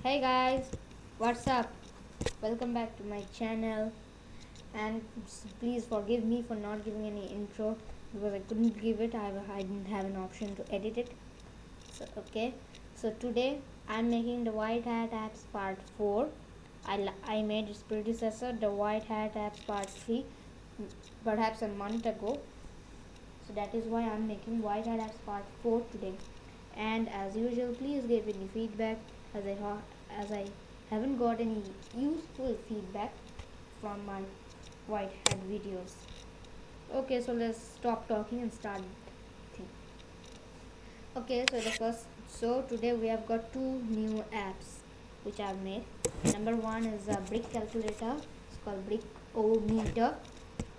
Hey guys, what's up? Welcome back to my channel, and please forgive me for not giving any intro because I couldn't give it. I didn't have an option to edit it. So today I'm making the White Hat Apps Part 4. I made its predecessor, the White Hat Apps Part 3, perhaps a month ago. So that is why I'm making White Hat Apps Part 4 today. And as usual, please give any feedback as I haven't got any useful feedback from my white hat videos. Okay, so let's stop talking and start thing. Okay, so today we have got two new apps which I've made. Number one is a brick calculator. It's called Brick O Meter,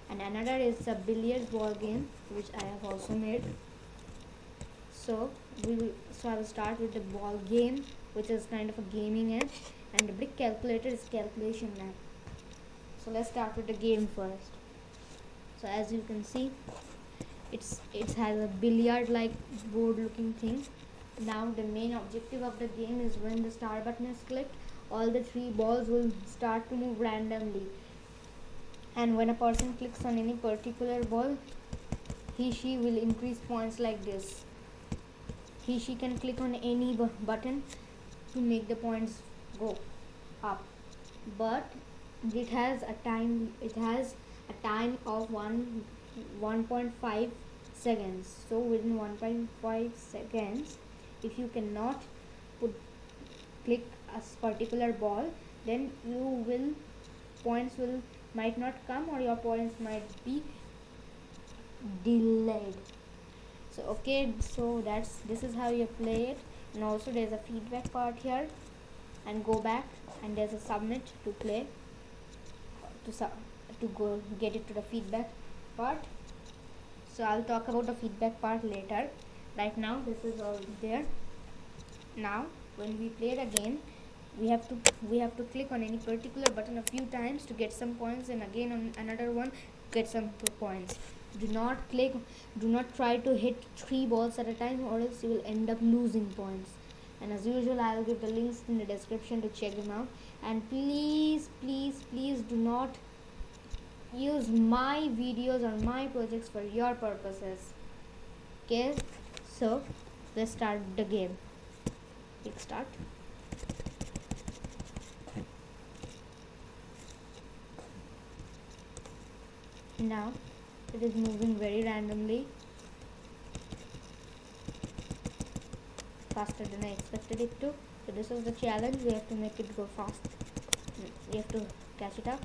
and another is a billiards ball game which I have also made. So I will start with the ball game, which is kind of a gaming app, and the brick calculator is calculation app. So let's start with the game first. So as you can see, it has a billiard like board looking thing. Now the main objective of the game is when the start button is clicked, all the three balls will start to move randomly, and when a person clicks on any particular ball, he/she will increase points like this. He/she can click on any button to make the points go up, but it has a time of 1.5 seconds. So within 1.5 seconds, if you cannot put click a particular ball, then points will might not come, or your points might be delayed. So this is how you play it. And also there's a feedback part here, and go back, and there's a submit to play to go get it to the feedback part. So I'll talk about the feedback part later. Right now this is all there. Now when we play the game, we have to click on any particular button a few times to get some points, and again on another one get some points. Do not try to hit 3 balls at a time, or else you will end up losing points. And as usual, I'll give the links in the description to check them out. And please do not use my videos or my projects for your purposes. Okay, so let's start the game. Click start. Now it is moving very randomly, faster than I expected it to. So this is the challenge. We have to make it go fast. We have to catch it up.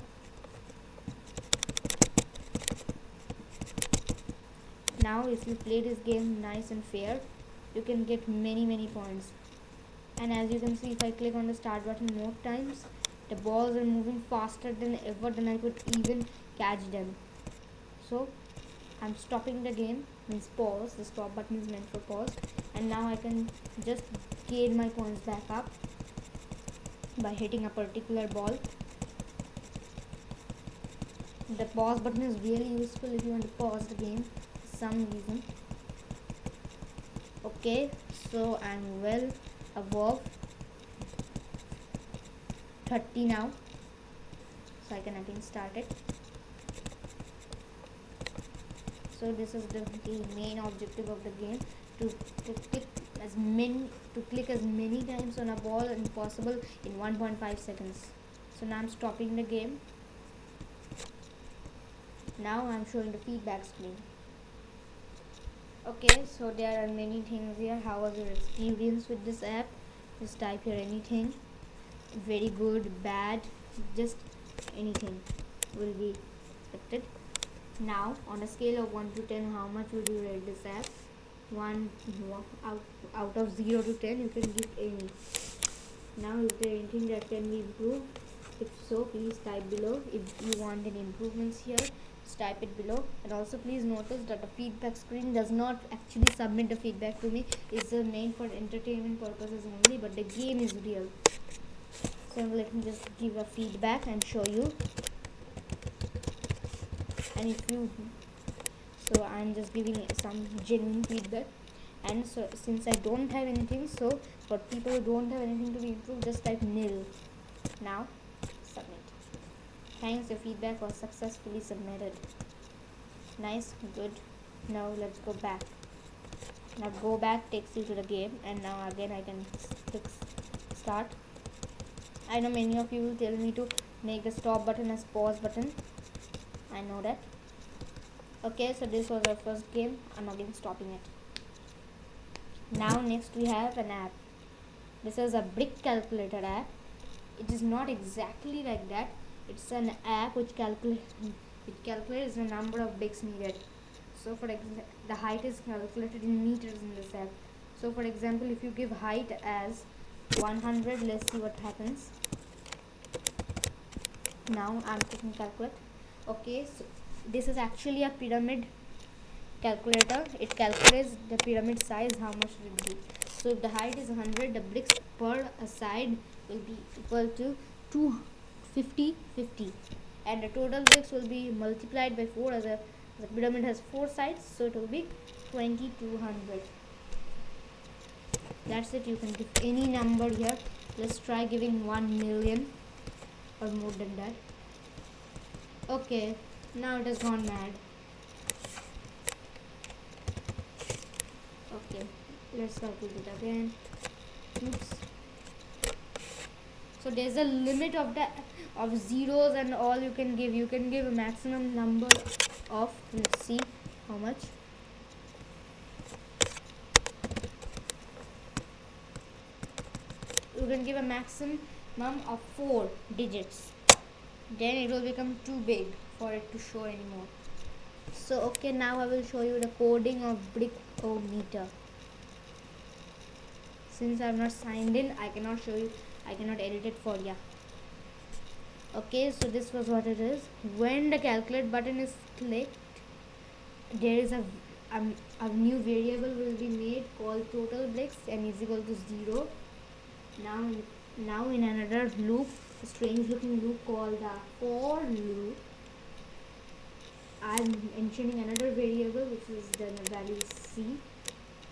Now if you play this game nice and fair, you can get many points. And as you can see, if I click on the start button more times, the balls are moving faster than ever than I could even catch them. So I'm stopping the game, means pause. The stop button is meant for pause. And now I can just gain my points back up by hitting a particular ball. The pause button is really useful if you want to pause the game for some reason. Okay, so I'm well above 30 now, so I can again start it. So this is the main objective of the game, to click as many times on a ball as possible in 1.5 seconds. So now I'm stopping the game. Now I'm showing the feedback screen. Okay, so there are many things here. How was your experience with this app? Just type here anything. Very good, bad, just anything will be accepted. Now on a scale of 1 to 10, how much would you rate this app? Out of 0 to 10, you can give any. Now is there anything that can be improved? If so, please type below. If you want any improvements here, just type it below. And also please notice that the feedback screen does not actually submit the feedback to me. It's made for entertainment purposes only, but the game is real. So let me just give a feedback and show you. And so I'm just giving some genuine feedback. And so since I don't have anything, so for people who don't have anything to be improved, just type nil. Now submit. Thanks, your feedback was successfully submitted. Nice, good. Now let's go back. Now go back takes you to the game, and now again I can click start. I know many of you will tell me to make the stop button as pause button. I know that. Okay, so this was our first game. I'm again stopping it. Now next we have an app. This is a brick calculator app. It is not exactly like that. It's an app which calculates the number of bricks needed. So for example, the height is calculated in meters in this app. So for example, if you give height as 100, let's see what happens. Now I'm taking calculate. Okay, so this is actually a pyramid calculator. It calculates the pyramid size, how much it will be. So if the height is 100, the bricks per side will be equal to 250 50, and the total bricks will be multiplied by 4, as the pyramid has 4 sides, so it will be 2200. That's it. You can give any number here. Let's try giving 1 million or more than that. Okay, now it has gone mad. Okay, let's calculate it again. Oops. So there's a limit of zeros and all you can give. You can give a maximum number of, let's see how much. You can give a maximum of 4 digits. Then it will become too big for it to show anymore. So okay, now I will show you the coding of Brickometer. Since I'm not signed in, I cannot show you, I cannot edit it for you. Okay, so this was what it is. When the calculate button is clicked, there is a new variable will be made called total bricks and is equal to 0. Now in another loop, a strange looking loop called the for loop, I'm mentioning another variable which is the value c,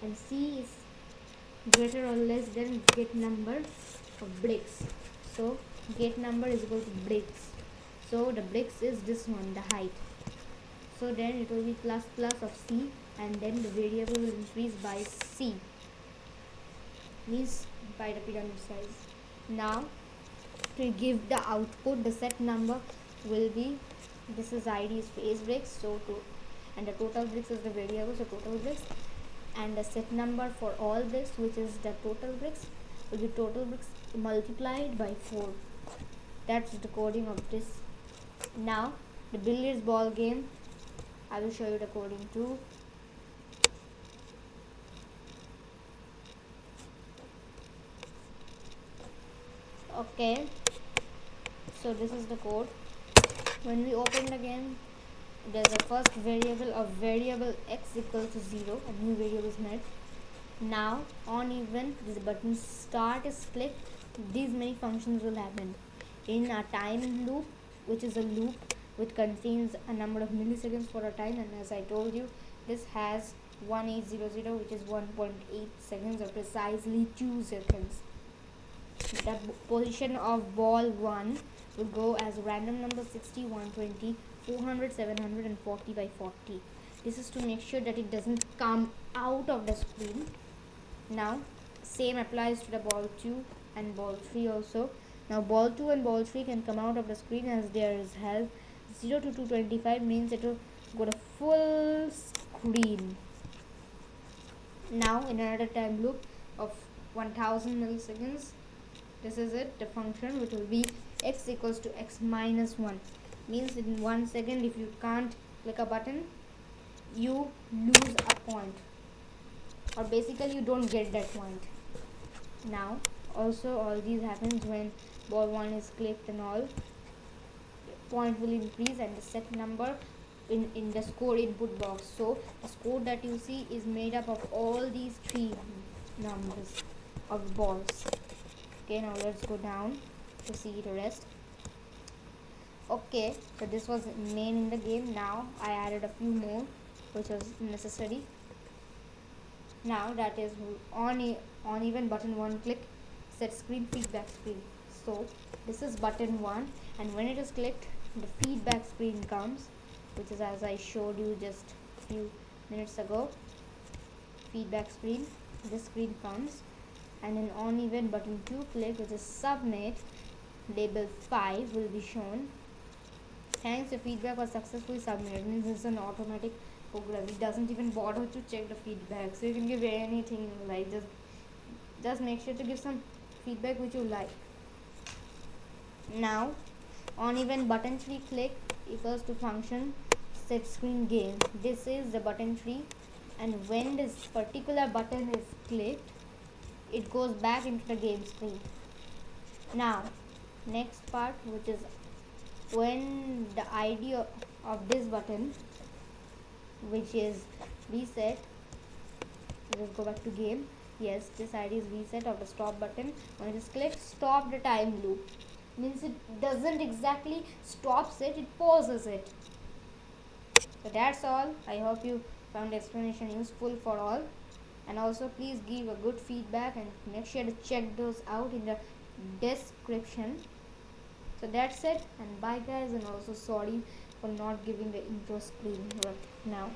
and c is greater or less than get number of bricks. So get number is equal to bricks. So the bricks is this one, the height. So then it will be plus of c, and then the variable will increase by c, means by the pyramid size. Now to give the output, the set number will be, this is id is phase bricks, so and the total bricks is the variable, so total bricks, and the set number for all bricks, which is the total bricks, will be total bricks multiplied by 4. That's the coding of this. Now the billiards ball game, I will show you the coding too. Okay, so this is the code. When we open the game, there's a first variable of variable x equal to 0, a new variable is made. Now on even this button start is clicked, these many functions will happen. In a time loop, which is a loop which contains a number of milliseconds for a time, and as I told you, this has 1800, which is 1.8 seconds, or precisely 2 seconds. The position of ball 1 will go as random number 60, 120, 400, 700 and 40 by 40. This is to make sure that it doesn't come out of the screen. Now same applies to the ball 2 and ball 3 also. Now ball 2 and ball 3 can come out of the screen as there is help. 0 to 225 means it will go to full screen. Now in another time loop of 1000 milliseconds, this is it, the function, which will be x equals to x minus 1, means in 1 second if you can't click a button, you lose a point, or basically you don't get that point. Now also all these happens when ball 1 is clicked and all, point will increase and the set number in the score input box. So the score that you see is made up of all these 3 numbers of balls. Okay, now let's go down to see the rest. Okay, so this was main in the game. Now I added a few more which was necessary. Now that is on even button 1 click, set screen, feedback screen. So this is button 1, and when it is clicked, the feedback screen comes, which is as I showed you just few minutes ago. Feedback screen, this screen comes, and an on even button 2 click, which is submit, label 5 will be shown. Thanks, your feedback was successfully submitted. Means it's an automatic program. It doesn't even bother to check the feedback. So you can give anything you like. Just make sure to give some feedback which you like. Now, on even button 3 click equals to function set screen game. This is the button 3, and when this particular button is clicked, it goes back into the game screen. Now, next part, which is when the ID of this button, which is reset, let's go back to game. Yes, this ID is reset of the stop button. When it is clicked, stop the time loop. Means it doesn't exactly stops it, it pauses it. So that's all. I hope you found the explanation useful for all, and also please give a good feedback and make sure to check those out in the description. So that's it, and bye guys, and also sorry for not giving the intro screen right now.